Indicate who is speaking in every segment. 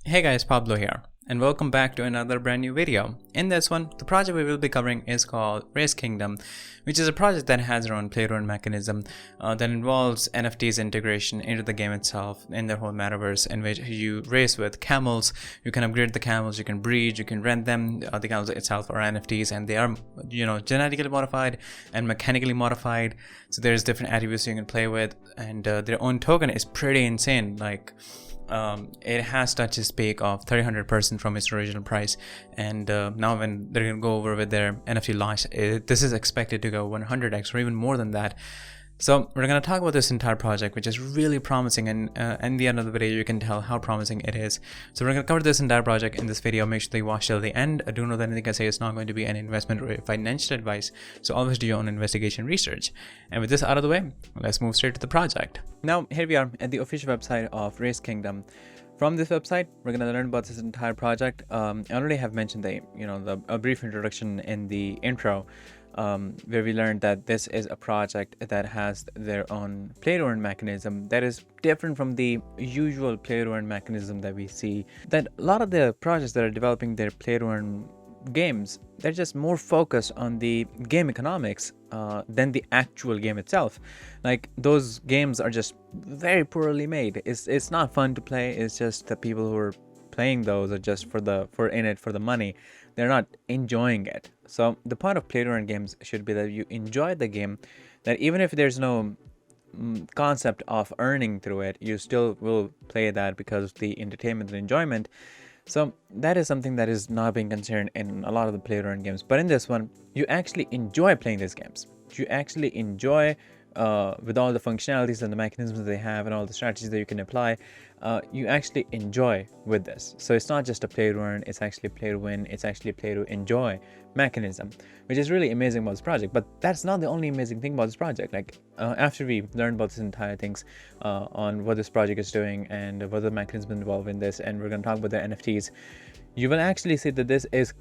Speaker 1: Hey guys, Pablo here, and welcome back to another brand new video. In this one, the project we will be covering is called Race Kingdom, which is a project that has their own play-to-earn mechanism that involves NFTs integration into the game itself in their whole metaverse, in which you race with camels. You can upgrade the camels, you can breed, you can rent them. The camels itself are NFTs, and they are, genetically modified and mechanically modified. So there's different attributes you can play with, and their own token is pretty insane. It has touched its peak of 300% from its original price, and now when they're gonna go over with their NFT launch, this is expected to go 100x or even more than that. So we're going to talk about this entire project, which is really promising, and in the end of the video you can tell how promising it is. So we're going to cover this entire project in this video. Make sure that you watch till the end. I do know that anything I say is not going to be any investment or financial advice, so always do your own investigation research. And with this out of the way, let's move straight to the project. Now here we are at the official website of Race Kingdom. From this website, we're going to learn about this entire project. I already have mentioned a brief introduction in the intro, where we learned that this is a project that has their own play-to-earn mechanism that is different from the usual play-to-earn mechanism that we see. That a lot of the projects that are developing their play-to-earn games, they're just more focused on the game economics than the actual game itself. Like, those games are just very poorly made. It's not fun to play. It's just the people who are playing those are just for the money. They're not enjoying it. So the point of play-to-earn games should be that you enjoy the game, that even if there's no concept of earning through it, you still will play that because of the entertainment and enjoyment. So that is something that is not being considered in a lot of the play-to-earn games. But in this one, you actually enjoy playing these games. You actually enjoy with all the functionalities and the mechanisms that they have and all the strategies that you can apply, you actually enjoy with this. So it's not just a play to earn, it's actually play to win, it's actually play to enjoy mechanism, which is really amazing about this project. But that's not the only amazing thing about this project. After we learn about this entire things on what this project is doing and what the mechanism involved in this, and we're going to talk about the NFTs, you will actually see that this is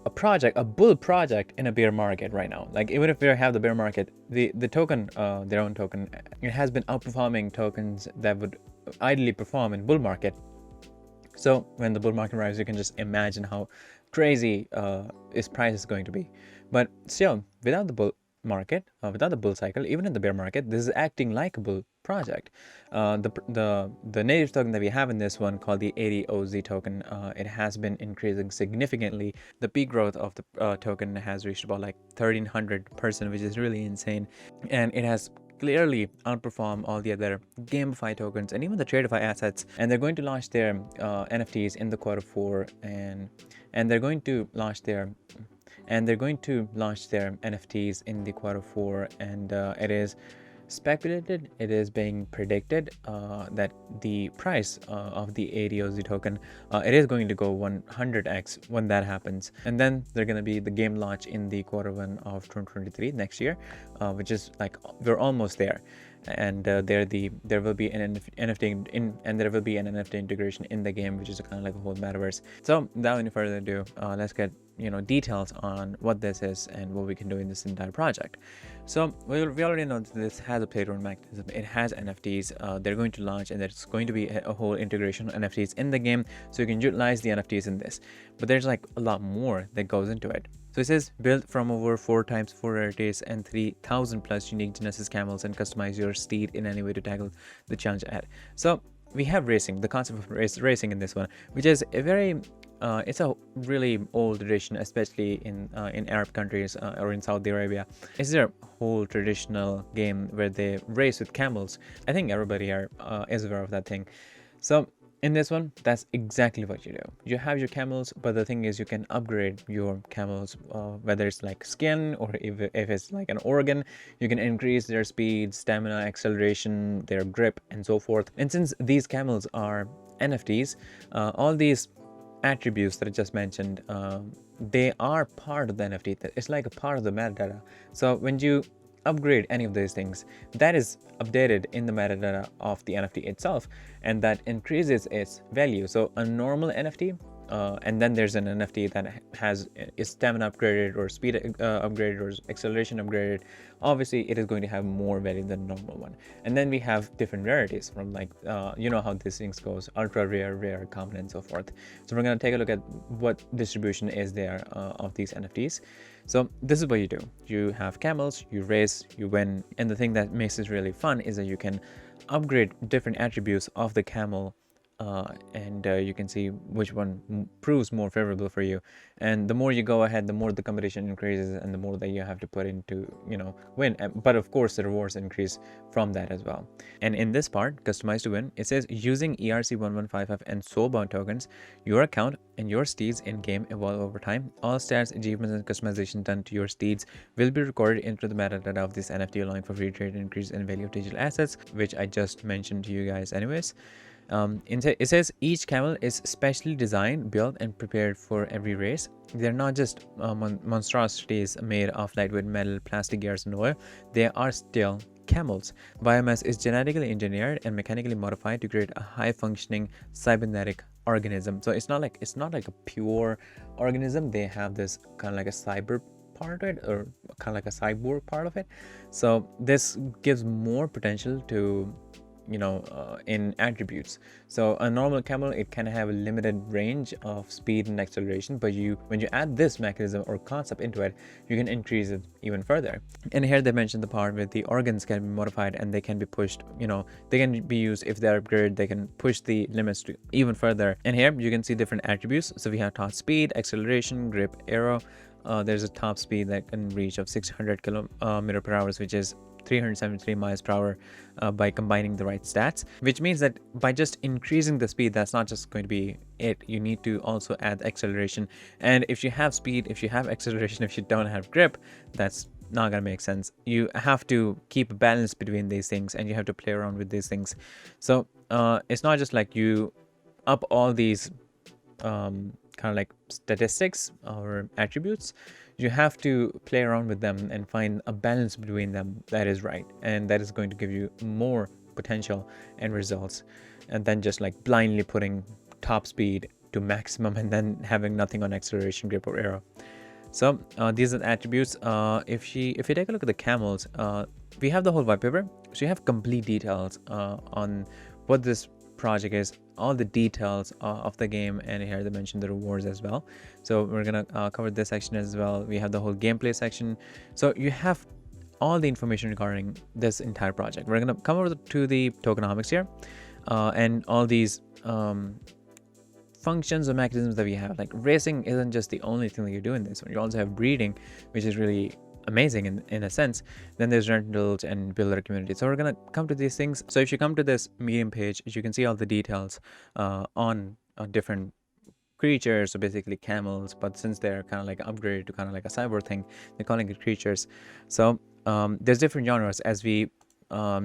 Speaker 1: a bull project in a bear market right now. Like, even if we have the bear market, the token, their own token, it has been outperforming tokens that would ideally perform in bull market. So when the bull market arrives, you can just imagine how crazy its price is going to be. But still, without the bull market, without the bull cycle, even in the bear market, this is acting like a bull project. The native token that we have in this one, called the ATOZ token, it has been increasing significantly. The peak growth of the token has reached about like 1300%, which is really insane, and it has clearly outperform all the other GameFi tokens and even the TradeFi assets. And they're going to launch their NFTs in the quarter 4, and they're going to launch their NFTs in the quarter 4, and it is speculated, it is being predicted that the price of the ATOZ token, it is going to go 100x when that happens. And then they're going to be the game launch in the quarter 1 of 2023 next year, which is like, we're almost there. And there will be an NFT integration in the game, which is kind of like a whole metaverse. So without any further ado, let's get details on what this is and what we can do in this entire project. So we already know that this has a play-to-earn mechanism. It has NFTs. They're going to launch, and there's going to be a whole integration of NFTs in the game, so you can utilize the NFTs in this. But there's like a lot more that goes into it. So it says, built from over 4x4 rarities and 3000 plus unique Genesis camels, and customize your steed in any way to tackle the challenge ahead. So we have racing, the concept of racing in this one, which is a very it's a really old tradition, especially in Arab countries or in Saudi Arabia. It's their whole traditional game where they race with camels. I think everybody here is aware of that thing. So in this one, that's exactly what you do. You have your camels, but the thing is, you can upgrade your camels, whether it's like skin or if it's like an organ. You can increase their speed, stamina, acceleration, their grip, and so forth. And since these camels are NFTs, all these attributes that I just mentioned, they are part of the NFT. It's like a part of the metadata. So when you upgrade any of these things, that is updated in the metadata of the NFT itself, and that increases its value. So a normal NFT and then there's an NFT that has its stamina upgraded or speed upgraded or acceleration upgraded, obviously it is going to have more value than the normal one. And then we have different rarities from like you know how these things goes, ultra rare, rare, common, and so forth. So we're going to take a look at what distribution is there of these NFTs. So this is what you do. You have camels, you race, you win, and the thing that makes this really fun is that you can upgrade different attributes of the camel, and you can see which one proves more favorable for you. And the more you go ahead, the more the competition increases and the more that you have to put into, you know, win. But of course the rewards increase from that as well. And in this part, customize to win, it says using ERC1155 and soulbound tokens, your account and your steeds in game evolve over time. All stats, achievements, and customization done to your steeds will be recorded into the metadata of this NFT, allowing for free trade and increase in value of digital assets, which I just mentioned to you guys anyways. It says each camel is specially designed, built, and prepared for every race. They're not just monstrosities made of lightweight metal, plastic gears, and oil. They are still camels. Biomass is genetically engineered and mechanically modified to create a high-functioning cybernetic organism. So it's not like a pure organism. They have this kind of like a cyber part of it, or kind of like a cyborg part of it. So this gives more potential to, you know, in attributes. So a normal camel, it can have a limited range of speed and acceleration, but when you add this mechanism or concept into it, you can increase it even further. And here they mentioned the part where the organs can be modified and they can be pushed, you know, they can be used if they're upgraded, they can push the limits to even further. And here you can see different attributes. So we have top speed, acceleration, grip, arrow. There's a top speed that can reach of 600 kilometer per hour, which is 373 miles per hour by combining the right stats, which means that by just increasing the speed, that's not just going to be it. You need to also add acceleration. And if you have speed, if you have acceleration, if you don't have grip, that's not gonna make sense. You have to keep a balance between these things and you have to play around with these things. So it's not just like you up all these kind of like statistics or attributes. You have to play around with them and find a balance between them that is right, and that is going to give you more potential and results, and then just like blindly putting top speed to maximum and then having nothing on acceleration, grip, or arrow. So these are the attributes. If you take a look at the camels, we have the whole white paper, so you have complete details on what this project is, all the details of the game, and here they mentioned the rewards as well. So we're gonna cover this section as well. We have the whole gameplay section, so you have all the information regarding this entire project. We're gonna come over to the tokenomics here, and all these functions or mechanisms that we have. Like racing isn't just the only thing that you do in this one. You also have breeding, which is really amazing in a sense. Then there's rentals and builder community. So we're gonna come to these things. So if you come to this Medium page, you can see all the details on different creatures. So basically camels, but since they're kind of like upgraded to kind of like a cyber thing, they're calling it creatures. So there's different genres. As we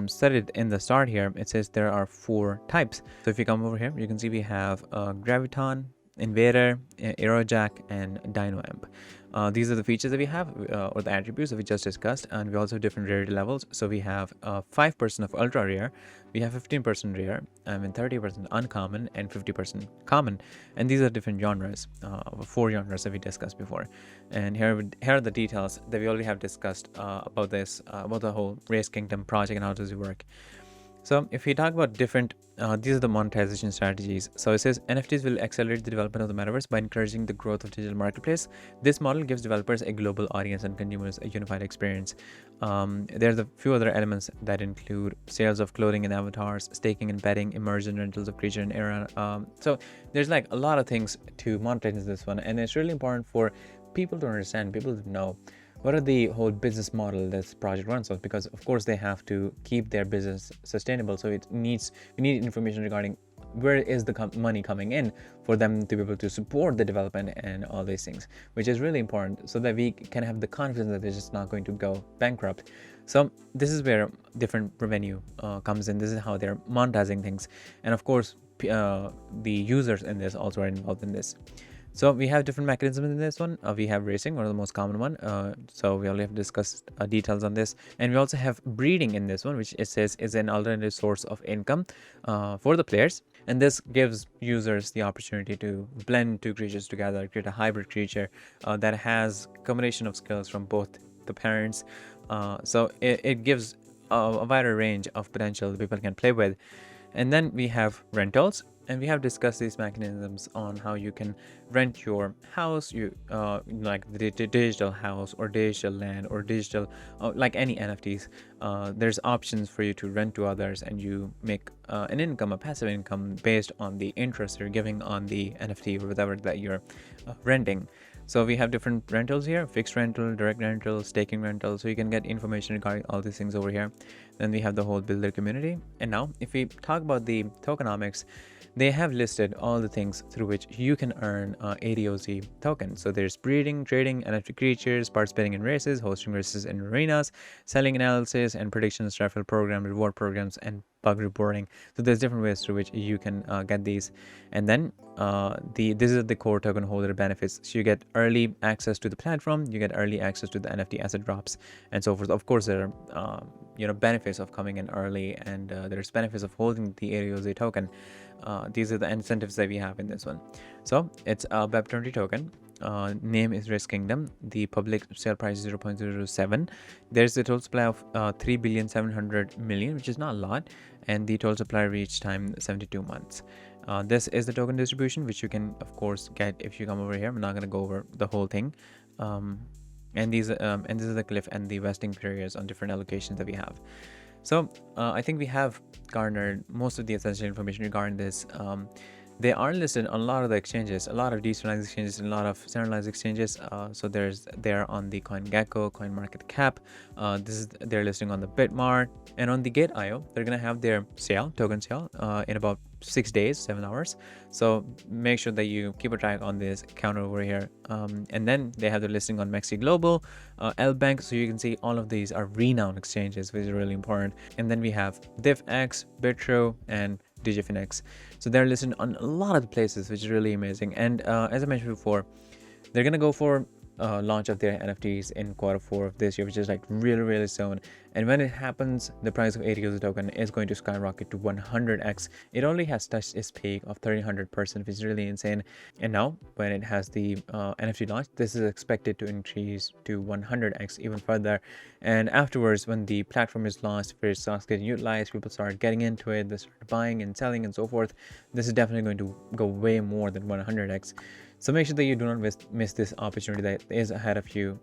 Speaker 1: studied in the start here, it says there are 4 types. So if you come over here, you can see we have Graviton, Invader, Aerojack, and Dino-Imp. These are the features that we have, or the attributes that we just discussed, and we also have different rarity levels. So we have 5% of ultra rare, we have 15% rare, and 30% uncommon, and 50% common. And these are different genres, 4 genres that we discussed before. And here are the details that we already have discussed about this, about the whole Race Kingdom project and how does it work. So if we talk about different, these are the monetization strategies. So it says NFTs will accelerate the development of the metaverse by encouraging the growth of digital marketplace. This model gives developers a global audience and consumers a unified experience. There's a few other elements that include sales of clothing and avatars, staking and betting, immersion rentals of creature and era. So there's like a lot of things to monetize this one, and it's really important for people to understand, people to know what are the whole business model this project runs on, because of course they have to keep their business sustainable. So we need information regarding where is the money coming in for them to be able to support the development and all these things, which is really important, so that we can have the confidence that they're just not going to go bankrupt. So this is where different revenue comes in. This is how they're monetizing things, and of course the users in this also are involved in this. So we have different mechanisms in this one. We have racing, one of the most common one. So we already have discussed details on this. And we also have breeding in this one, which it says is an alternative source of income for the players. And this gives users the opportunity to blend two creatures together, create a hybrid creature that has combination of skills from both the parents. So it gives a wider range of potential that people can play with. And then we have rentals, and we have discussed these mechanisms on how you can rent your house, like the digital house or digital land or digital, like any NFTs. There's options for you to rent to others, and you make an income, a passive income, based on the interest you're giving on the NFT or whatever that you're renting. So we have different rentals here: fixed rental, direct rental, staking rental. So you can get information regarding all these things over here. Then we have the whole builder community. And now if we talk about the tokenomics, they have listed all the things through which you can earn ATOZ tokens. So there's breeding, trading NFT creatures, participating in races, hosting races in arenas, selling analysis and predictions, referral program, reward programs, and bug reporting. So there's different ways through which you can get these. And then this is the core token holder benefits. So you get early access to the platform, you get early access to the NFT asset drops, and so forth. Of course, there are benefits of coming in early, and there's benefits of holding the ATOZ token. These are the incentives that we have in this one. So it's a Web20 token. Name is Risk Kingdom. The public sale price is 0.007. There's a total supply of 3,700,000,000, which is not a lot, and the total supply reach time 72 months. This is the token distribution, which you can of course get if you come over here. I'm not going to go over the whole thing. And this is the cliff and the vesting periods on different allocations that we have. So I think we have garnered most of the essential information regarding this. They are listed on a lot of the exchanges, a lot of decentralized exchanges, and a lot of centralized exchanges. So they're on the CoinGecko, CoinMarketCap. They're listing on the Bitmart, and on the Gate.io. They're gonna have their token sale in about 6 days, 7 hours. So make sure that you keep a track on this counter over here. And then they have the listing on Mexi Global, L-Bank. So you can see all of these are renowned exchanges, which is really important. And then we have DivX, Bitro, and DigiFinex. So they're listed on a lot of the places, which is really amazing. And as I mentioned before, they're gonna go for launch of their NFTs in Q4 of this year, which is like really soon. And when it happens, the price of ATOZ token is going to skyrocket to 100x. It only has touched its peak of 300%, which is really insane. And now when it has the NFT launch, this is expected to increase to 100x even further. And afterwards, when the platform is launched, where it starts getting utilized, people start getting into it, they start buying and selling and so forth, this is definitely going to go way more than 100x. So make sure that you do not miss this opportunity that is ahead of you.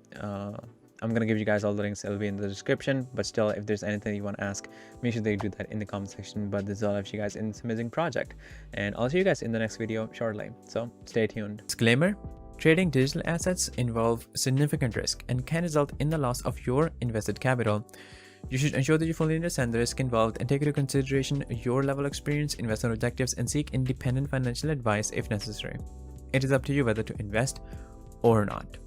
Speaker 1: I'm going to give you guys all the links. It'll be in the description. But still, if there's anything you want to ask, make sure that you do that in the comment section. But this is all of you guys in this amazing project. And I'll see you guys in the next video shortly. So stay tuned. Disclaimer: trading digital assets involve significant risk and can result in the loss of your invested capital. You should ensure that you fully understand the risk involved and take into consideration your level of experience, investment objectives, and seek independent financial advice if necessary. It is up to you whether to invest or not.